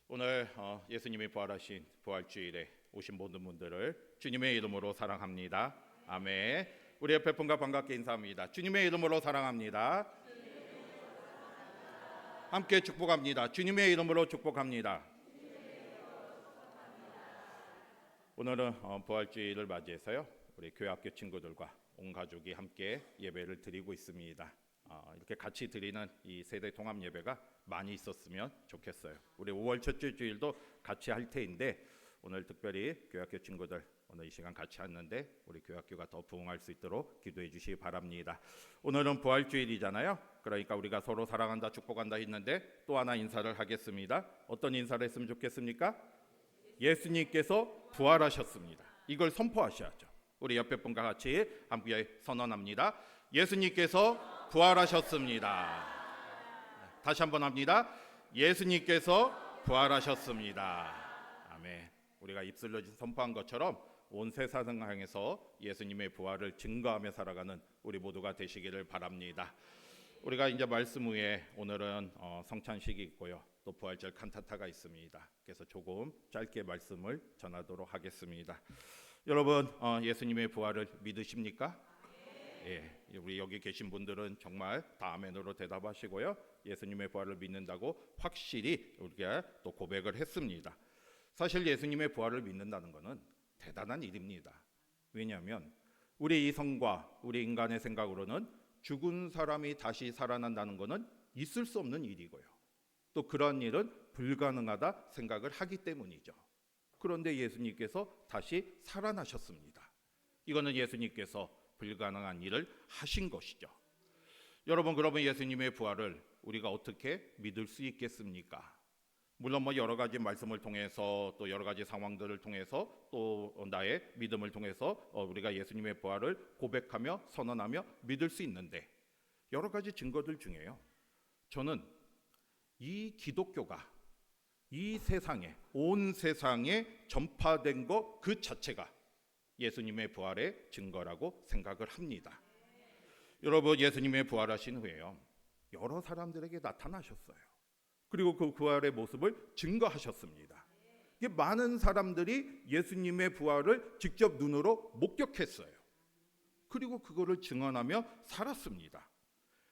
오늘 예수님이 부활하신 부활주일에 오신 모든 분들을 주님의 이름으로 사랑합니다. 아멘. 우리 옆에 분과 반갑게 인사합니다. 주님의 이름으로 사랑합니다. 함께 축복합니다. 주님의 이름으로 축복합니다. 오늘은 부활주일을 맞이해서요, 우리 교회학교 친구들과 온 가족이 함께 예배를 드리고 있습니다. 이렇게 같이 드리는 이 세대 통합 예배가 많이 있었으면 좋겠어요. 우리 5월 첫째 주일도 같이 할 테인데, 오늘 특별히 교회학교 친구들 오늘 이 시간 같이 왔는데 우리 교회학교가 더 부흥할 수 있도록 기도해 주시기 바랍니다. 오늘은 부활주일이잖아요. 그러니까 우리가 서로 사랑한다, 축복한다 했는데 또 하나 인사를 하겠습니다. 어떤 인사를 했으면 좋겠습니까? 예수님께서 부활하셨습니다. 이걸 선포하셔야죠. 우리 옆에 분과 같이 함께 선언합니다. 예수님께서 부활하셨습니다. 다시 한번 합니다. 예수님께서 부활하셨습니다. 아멘. 우리가 입술로 선포한 것처럼 온 세상을 향해서 예수님의 부활을 증거하며 살아가는 우리 모두가 되시기를 바랍니다. 우리가 이제 말씀 후에 오늘은 성찬식이 있고요, 또 부활절 칸타타가 있습니다. 그래서 조금 짧게 말씀을 전하도록 하겠습니다. 여러분, 예수님의 부활을 믿으십니까? 예, 우리 여기 계신 분들은 정말 다 아멘으로 대답하시고요, 예수님의 부활을 믿는다고 확실히 우리가 또 고백을 했습니다. 사실 예수님의 부활을 믿는다는 것은 대단한 일입니다. 왜냐하면 우리 이성과 우리 인간의 생각으로는 죽은 사람이 다시 살아난다는 것은 있을 수 없는 일이고요, 또 그런 일은 불가능하다 생각을 하기 때문이죠. 그런데 예수님께서 다시 살아나셨습니다. 이거는 예수님께서 불가능한 일을 하신 것이죠. 여러분, 그러면 예수님의 부활을 우리가 어떻게 믿을 수 있겠습니까? 물론 여러 가지 말씀을 통해서, 또 여러 가지 상황들을 통해서, 또 나의 믿음을 통해서 우리가 예수님의 부활을 고백하며 선언하며 믿을 수 있는데, 여러 가지 증거들 중에요, 저는 이 기독교가 이 세상에, 온 세상에 전파된 것 그 자체가 예수님의 부활의 증거라고 생각을 합니다. 여러분, 예수님의 부활하신 후에요, 여러 사람들에게 나타나셨어요. 그리고 그 부활의 모습을 증거하셨습니다. 이게 많은 사람들이 예수님의 부활을 직접 눈으로 목격했어요. 그리고 그거를 증언하며 살았습니다.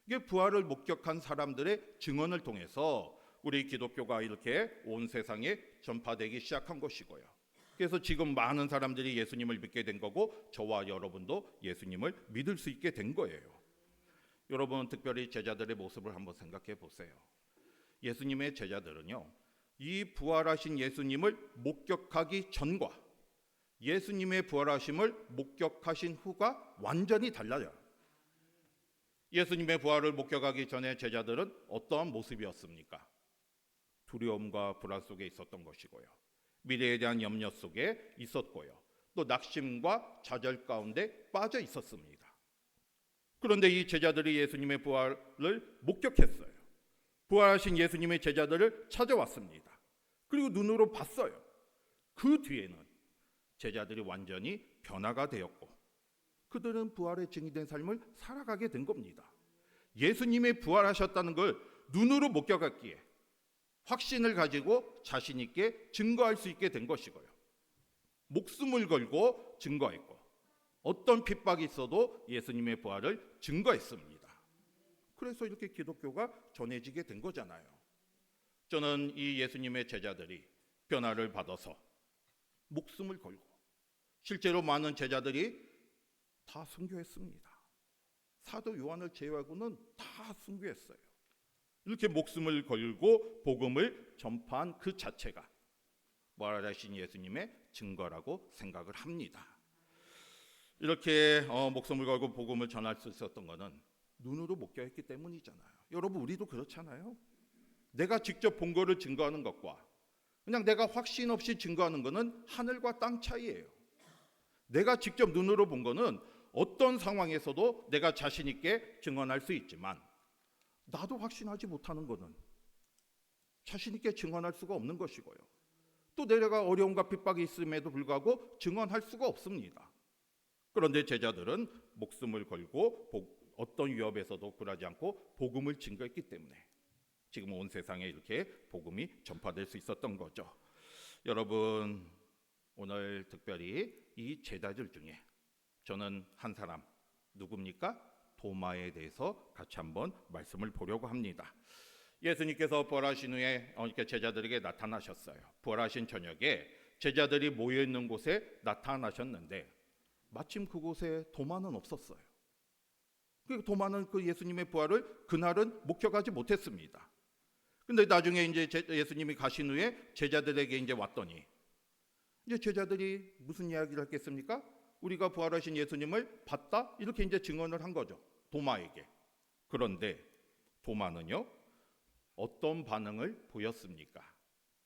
이게 부활을 목격한 사람들의 증언을 통해서 우리 기독교가 이렇게 온 세상에 전파되기 시작한 것이고요. 그래서 지금 많은 사람들이 예수님을 믿게 된 거고, 저와 여러분도 예수님을 믿을 수 있게 된 거예요. 여러분, 특별히 제자들의 모습을 한번 생각해 보세요. 예수님의 제자들은요, 이 부활하신 예수님을 목격하기 전과 예수님의 부활하심을 목격하신 후가 완전히 달라요. 예수님의 부활을 목격하기 전에 제자들은 어떠한 모습이었습니까? 두려움과 불안 속에 있었던 것이고요, 미래에 대한 염려 속에 있었고요, 또 낙심과 좌절 가운데 빠져 있었습니다. 그런데 이 제자들이 예수님의 부활을 목격했어요. 부활하신 예수님의 제자들을 찾아왔습니다. 그리고 눈으로 봤어요. 그 뒤에는 제자들이 완전히 변화가 되었고, 그들은 부활의 증인된 삶을 살아가게 된 겁니다. 예수님이 부활하셨다는 걸 눈으로 목격했기에 확신을 가지고 자신 있게 증거할 수 있게 된 것이고요, 목숨을 걸고 증거했고, 어떤 핍박이 있어도 예수님의 부활을 증거했습니다. 그래서 이렇게 기독교가 전해지게 된 거잖아요. 저는 이 예수님의 제자들이 변화를 받아서 목숨을 걸고, 실제로 많은 제자들이 다 순교했습니다. 사도 요한을 제외하고는 다 순교했어요. 이렇게 목숨을 걸고 복음을 전파한 그 자체가 부활하신 예수님의 증거라고 생각을 합니다. 이렇게 목숨을 걸고 복음을 전할 수 있었던 것은 눈으로 목격했기 때문이잖아요. 여러분, 우리도 그렇잖아요. 내가 직접 본 거를 증거하는 것과 그냥 내가 확신 없이 증거하는 것은 하늘과 땅 차이예요. 내가 직접 눈으로 본 거는 어떤 상황에서도 내가 자신 있게 증언할 수 있지만, 나도 확신하지 못하는 것은 자신 있게 증언할 수가 없는 것이고요, 또 내가 어려움과 핍박이 있음에도 불구하고 증언할 수가 없습니다. 그런데 제자들은 목숨을 걸고 어떤 위협에서도 굴하지 않고 복음을 증거했기 때문에 지금 온 세상에 이렇게 복음이 전파될 수 있었던 거죠. 여러분, 오늘 특별히 이 제자들 중에 저는 한 사람, 누굽니까? 도마에 대해서 같이 한번 말씀을 보려고 합니다. 예수님께서 부활하신 후에 이렇게 제자들에게 나타나셨어요. 부활하신 저녁에 제자들이 모여 있는 곳에 나타나셨는데 마침 그곳에 도마는 없었어요. 도마는 그 예수님의 부활을 그날은 목격하지 못했습니다. 근데 나중에 이제 예수님이 가신 후에 제자들에게 이제 왔더니 이제 제자들이 무슨 이야기를 했겠습니까? 우리가 부활하신 예수님을 봤다? 이렇게 이제 증언을 한 거죠. 도마에게. 그런데 도마는요, 어떤 반응을 보였습니까?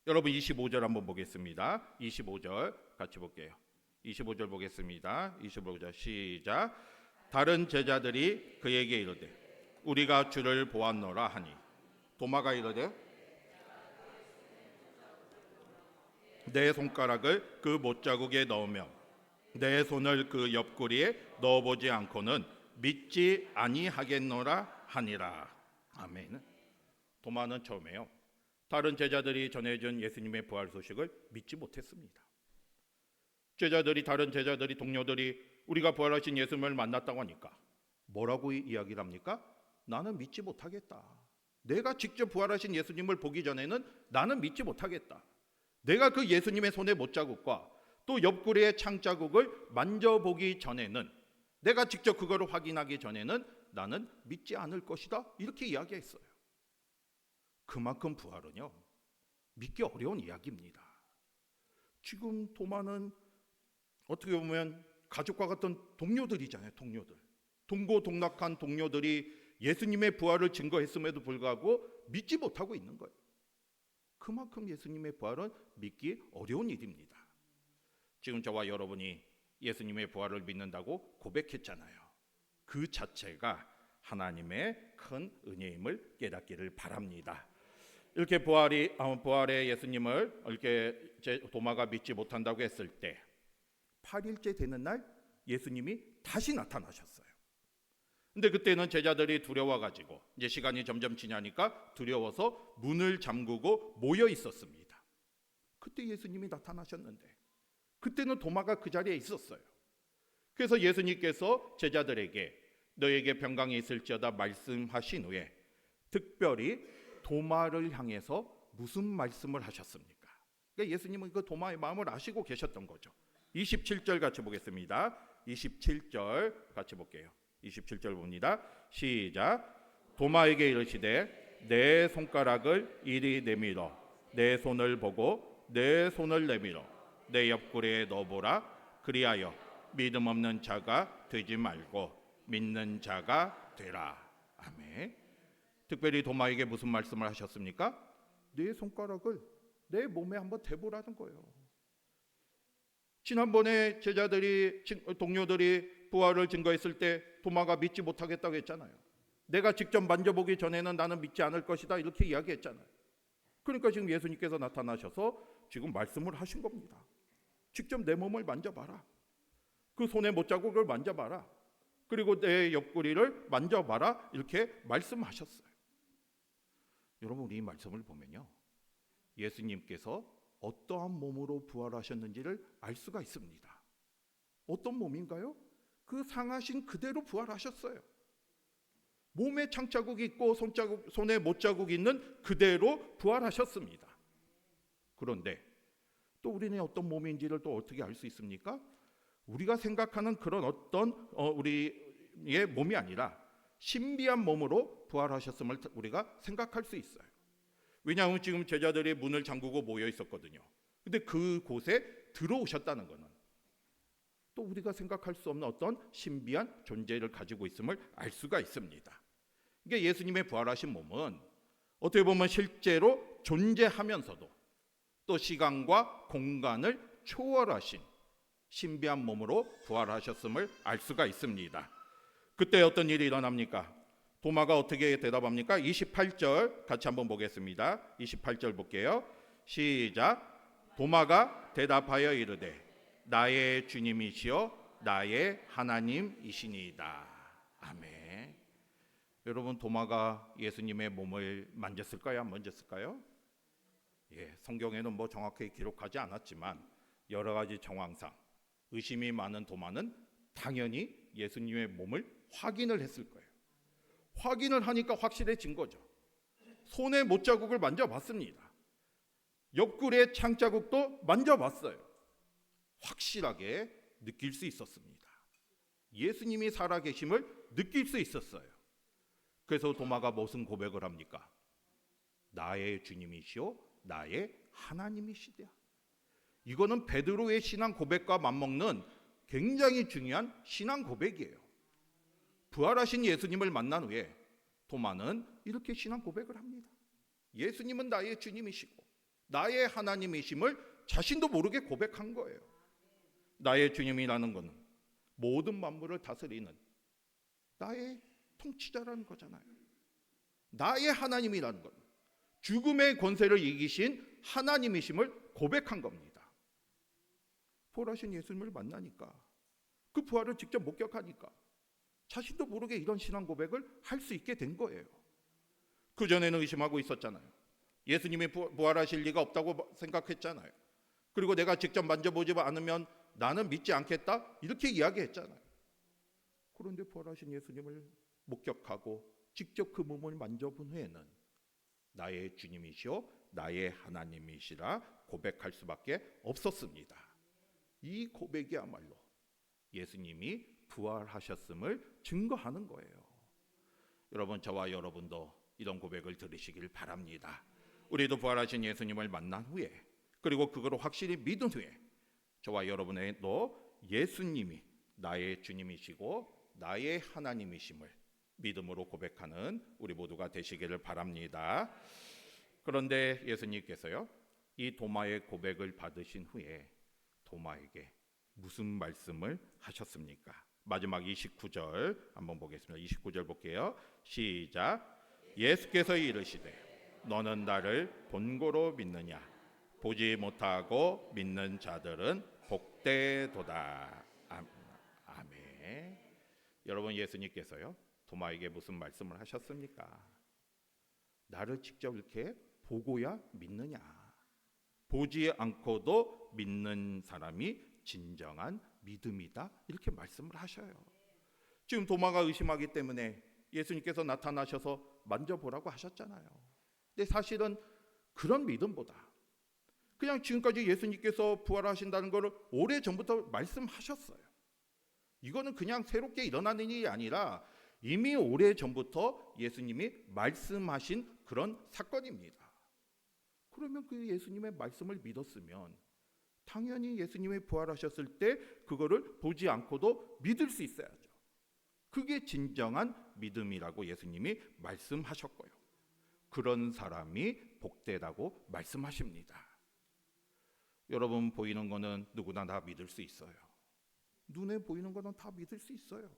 여러분 25절 한번 보겠습니다. 25절 같이 볼게요. 25절 보겠습니다. 25절 시작. 다른 제자들이 그에게 이르되 우리가 주를 보았노라 하니 도마가 이르되 내 손가락을 그 못자국에 넣으며 내 손을 그 옆구리에 넣어보지 않고는 믿지 아니하겠노라 하니라. 아멘. 도마는 처음에요, 다른 제자들이 전해준 예수님의 부활 소식을 믿지 못했습니다. 다른 제자들이, 동료들이 우리가 부활하신 예수님을 만났다고 하니까 뭐라고 이야기를 합니까? 나는 믿지 못하겠다. 내가 직접 부활하신 예수님을 보기 전에는 나는 믿지 못하겠다. 내가 그 예수님의 손의 못자국과 또 옆구리의 창자국을 만져보기 전에는, 내가 직접 그거를 확인하기 전에는 나는 믿지 않을 것이다. 이렇게 이야기했어요. 그만큼 부활은요, 믿기 어려운 이야기입니다. 지금 도마는 어떻게 보면 가족과 같은 동료들이잖아요. 동고동락한 동료들이 예수님의 부활을 증거했음에도 불구하고 믿지 못하고 있는 거예요. 그만큼 예수님의 부활은 믿기 어려운 일입니다. 지금 저와 여러분이 예수님의 부활을 믿는다고 고백했잖아요. 그 자체가 하나님의 큰 은혜임을 깨닫기를 바랍니다. 이렇게 부활의 예수님을 이렇게 도마가 믿지 못한다고 했을 때 8일째 되는 날 예수님이 다시 나타나셨어요. 근데 그때는 제자들이 두려워가지고 이제 시간이 점점 지나니까 두려워서 문을 잠그고 모여 있었습니다. 그때 예수님이 나타나셨는데 그때는 도마가 그 자리에 있었어요. 그래서 예수님께서 제자들에게 너에게 평강이 있을지어다 말씀하신 후에 특별히 도마를 향해서 무슨 말씀을 하셨습니까? 그러니까 예수님은 그 도마의 마음을 아시고 계셨던 거죠. 27절 같이 보겠습니다. 27절 같이 볼게요. 27절 봅니다. 시작. 도마에게 이르시되 내 손가락을 이리 내밀어 내 손을 보고 내 손을 내밀어 내 옆구리에 넣어보라. 그리하여 믿음 없는 자가 되지 말고 믿는 자가 되라. 아멘. 특별히 도마에게 무슨 말씀을 하셨습니까? 내 손가락을 내 몸에 한번 대보라는 거예요. 지난번에 동료들이 부활을 증거했을 때 도마가 믿지 못하겠다고 했잖아요. 내가 직접 만져보기 전에는 나는 믿지 않을 것이다 이렇게 이야기했잖아요. 그러니까 지금 예수님께서 나타나셔서 지금 말씀을 하신 겁니다. 직접 내 몸을 만져봐라. 그 손의 못자국을 만져봐라. 그리고 내 옆구리를 만져봐라. 이렇게 말씀하셨어요. 여러분, 우리 이 말씀을 보면요, 예수님께서 어떠한 몸으로 부활하셨는지를 알 수가 있습니다. 어떤 몸인가요? 그 상하신 그대로 부활하셨어요. 몸에 창자국이 있고 손에 못자국이 있는 그대로 부활하셨습니다. 그런데 또 우리는 어떤 몸인지를 또 어떻게 알 수 있습니까? 우리가 생각하는 그런 어떤 우리의 몸이 아니라 신비한 몸으로 부활하셨음을 우리가 생각할 수 있어요. 왜냐하면 지금 제자들이 문을 잠그고 모여 있었거든요. 근데 그곳에 들어오셨다는 것은 또 우리가 생각할 수 없는 어떤 신비한 존재를 가지고 있음을 알 수가 있습니다. 이게 예수님의 부활하신 몸은 어떻게 보면 실제로 존재하면서도 또 시간과 공간을 초월하신 신비한 몸으로 부활하셨음을 알 수가 있습니다. 그때 어떤 일이 일어납니까? 도마가 어떻게 대답합니까? 28절 같이 한번 보겠습니다. 28절 볼게요. 시작. 도마가 대답하여 이르되 나의 주님이시여 나의 하나님이시니이다. 아멘. 여러분, 도마가 예수님의 몸을 만졌을까요? 안 만졌을까요? 성경에는 뭐 정확하게 기록하지 않았지만 여러 가지 정황상 의심이 많은 도마는 당연히 예수님의 몸을 확인을 했을 거예요. 확인을 하니까 확실해진 거죠. 손의 못자국을 만져봤습니다. 옆구리의 창자국도 만져봤어요. 확실하게 느낄 수 있었습니다. 예수님이 살아계심을 느낄 수 있었어요. 그래서 도마가 무슨 고백을 합니까? 나의 주님이시오 나의 하나님이시다. 이거는 베드로의 신앙 고백과 맞먹는 굉장히 중요한 신앙 고백이에요. 부활하신 예수님을 만난 후에 도마는 이렇게 신앙 고백을 합니다. 예수님은 나의 주님이시고 나의 하나님이심을 자신도 모르게 고백한 거예요. 나의 주님이라는 것은 모든 만물을 다스리는 나의 통치자라는 거잖아요. 나의 하나님이라는 것, 죽음의 권세를 이기신 하나님이심을 고백한 겁니다. 부활하신 예수님을 만나니까, 그 부활을 직접 목격하니까 자신도 모르게 이런 신앙 고백을 할 수 있게 된 거예요. 그전에는 의심하고 있었잖아요. 예수님이 부활하실 리가 없다고 생각했잖아요. 그리고 내가 직접 만져보지 않으면 나는 믿지 않겠다, 이렇게 이야기했잖아요. 그런데 부활하신 예수님을 목격하고 직접 그 몸을 만져본 후에는 나의 주님이시오 나의 하나님이시라 고백할 수밖에 없었습니다. 이 고백이야말로 예수님이 부활하셨음을 증거하는 거예요. 여러분, 저와 여러분도 이런 고백을 들으시길 바랍니다. 우리도 부활하신 예수님을 만난 후에, 그리고 그거를 확실히 믿은 후에 저와 여러분도 예수님이 나의 주님이시고 나의 하나님이심을 믿음으로 고백하는 우리 모두가 되시기를 바랍니다. 그런데 예수님께서요, 이 도마의 고백을 받으신 후에 도마에게 무슨 말씀을 하셨습니까? 마지막 29절 한번 보겠습니다. 29절 볼게요. 시작. 예수께서 이르시되 너는 나를 본고로 믿느냐? 보지 못하고 믿는 자들은 복되도다. 아멘. 여러분, 예수님께서요 도마에게 무슨 말씀을 하셨습니까? 나를 직접 이렇게 보고야 믿느냐? 보지 않고도 믿는 사람이 진정한 믿음이다, 이렇게 말씀을 하셔요. 지금 도마가 의심하기 때문에 예수님께서 나타나셔서 만져보라고 하셨잖아요. 근데 사실은 그런 믿음보다 그냥 지금까지 예수님께서 부활하신다는 것을 오래전부터 말씀하셨어요. 이거는 그냥 새롭게 일어나는 일이 아니라 이미 오래전부터 예수님이 말씀하신 그런 사건입니다. 그러면 그 예수님의 말씀을 믿었으면 당연히 예수님이 부활하셨을 때 그거를 보지 않고도 믿을 수 있어야죠. 그게 진정한 믿음이라고 예수님이 말씀하셨고요. 그런 사람이 복되다고 말씀하십니다. 여러분, 보이는 거는 누구나 다 믿을 수 있어요. 눈에 보이는 거는 다 믿을 수 있어요.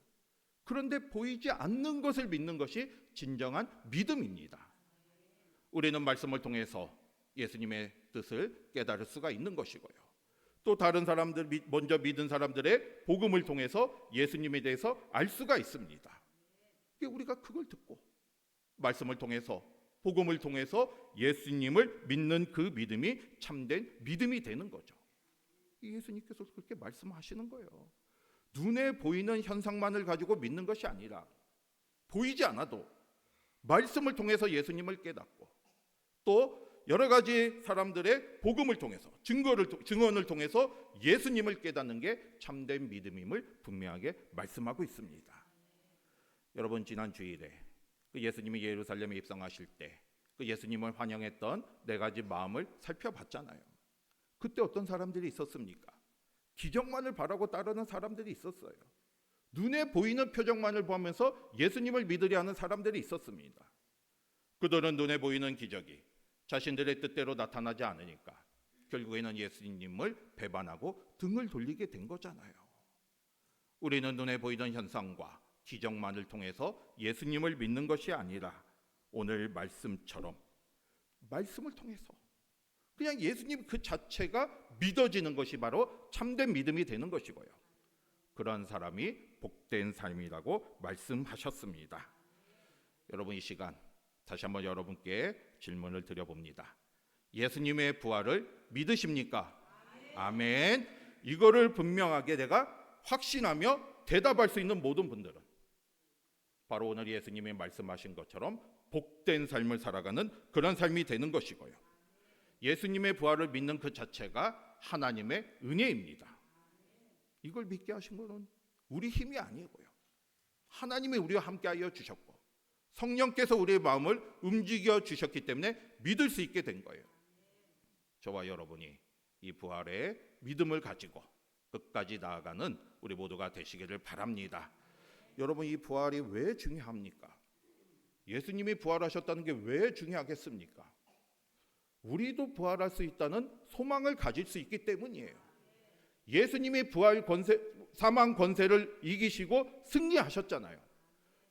그런데 보이지 않는 것을 믿는 것이 진정한 믿음입니다. 우리는 말씀을 통해서 예수님의 뜻을 깨달을 수가 있는 것이고요. 또 다른 사람들, 먼저 믿은 사람들의 복음을 통해서 예수님에 대해서 알 수가 있습니다. 우리가 그걸 듣고 말씀을 통해서, 복음을 통해서 예수님을 믿는 그 믿음이 참된 믿음이 되는 거죠. 예수님께서 그렇게 말씀하시는 거예요. 눈에 보이는 현상만을 가지고 믿는 것이 아니라 보이지 않아도 말씀을 통해서 예수님을 깨닫고 또 여러 가지 사람들의 복음을 통해서, 증언을 통해서 예수님을 깨닫는 게 참된 믿음임을 분명하게 말씀하고 있습니다. 여러분, 지난 주일에 예수님이 예루살렘에 입성하실 때 그 예수님을 환영했던 네 가지 마음을 살펴봤잖아요. 그때 어떤 사람들이 있었습니까? 기적만을 바라고 따르는 사람들이 있었어요. 눈에 보이는 표정만을 보면서 예수님을 믿으려 하는 사람들이 있었습니다. 그들은 눈에 보이는 기적이 자신들의 뜻대로 나타나지 않으니까 결국에는 예수님을 배반하고 등을 돌리게 된 거잖아요. 우리는 눈에 보이는 현상과 기적만을 통해서 예수님을 믿는 것이 아니라 오늘 말씀처럼 말씀을 통해서 그냥 예수님 그 자체가 믿어지는 것이 바로 참된 믿음이 되는 것이고요. 그런 사람이 복된 삶이라고 말씀하셨습니다. 여러분, 이 시간 다시 한번 여러분께 질문을 드려봅니다. 예수님의 부활을 믿으십니까? 아멘. 이거를 분명하게 내가 확신하며 대답할 수 있는 모든 분들은 바로 오늘 예수님이 말씀하신 것처럼 복된 삶을 살아가는 그런 삶이 되는 것이고요. 예수님의 부활을 믿는 그 자체가 하나님의 은혜입니다. 이걸 믿게 하신 것은 우리 힘이 아니고요. 하나님이 우리와 함께하여 주셨고 성령께서 우리의 마음을 움직여 주셨기 때문에 믿을 수 있게 된 거예요. 저와 여러분이 이 부활의 믿음을 가지고 끝까지 나아가는 우리 모두가 되시기를 바랍니다. 여러분, 이 부활이 왜 중요합니까? 예수님이 부활하셨다는 게 왜 중요하겠습니까? 우리도 부활할 수 있다는 소망을 가질 수 있기 때문이에요. 예수님이 부활 권세, 사망 권세를 이기시고 승리하셨잖아요.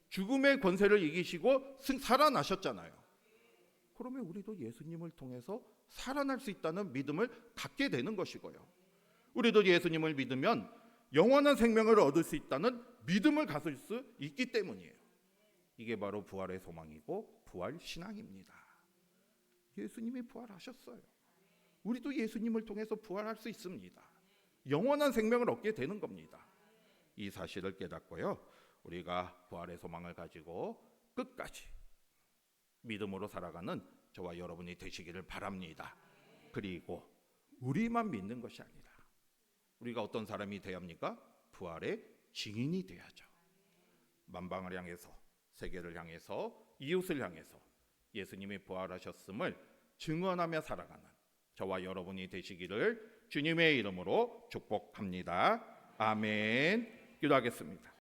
죽음의 권세를 이기시고 살아나셨잖아요. 그러면 우리도 예수님을 통해서 살아날 수 있다는 믿음을 갖게 되는 것이고요. 우리도 예수님을 믿으면 영원한 생명을 얻을 수 있다는 믿음을 가질 수 있기 때문이에요. 이게 바로 부활의 소망이고 부활 신앙입니다. 예수님이 부활하셨어요. 우리도 예수님을 통해서 부활할 수 있습니다. 영원한 생명을 얻게 되는 겁니다. 이 사실을 깨닫고요, 우리가 부활의 소망을 가지고 끝까지 믿음으로 살아가는 저와 여러분이 되시기를 바랍니다. 그리고 우리만 믿는 것이 아니라 우리가 어떤 사람이 되어야 합니까? 부활의 증인이 되어야죠. 만방을 향해서, 세계를 향해서, 이웃을 향해서 예수님이 부활하셨음을 증언하며 살아가는 저와 여러분이 되시기를 주님의 이름으로 축복합니다. 아멘. 기도하겠습니다.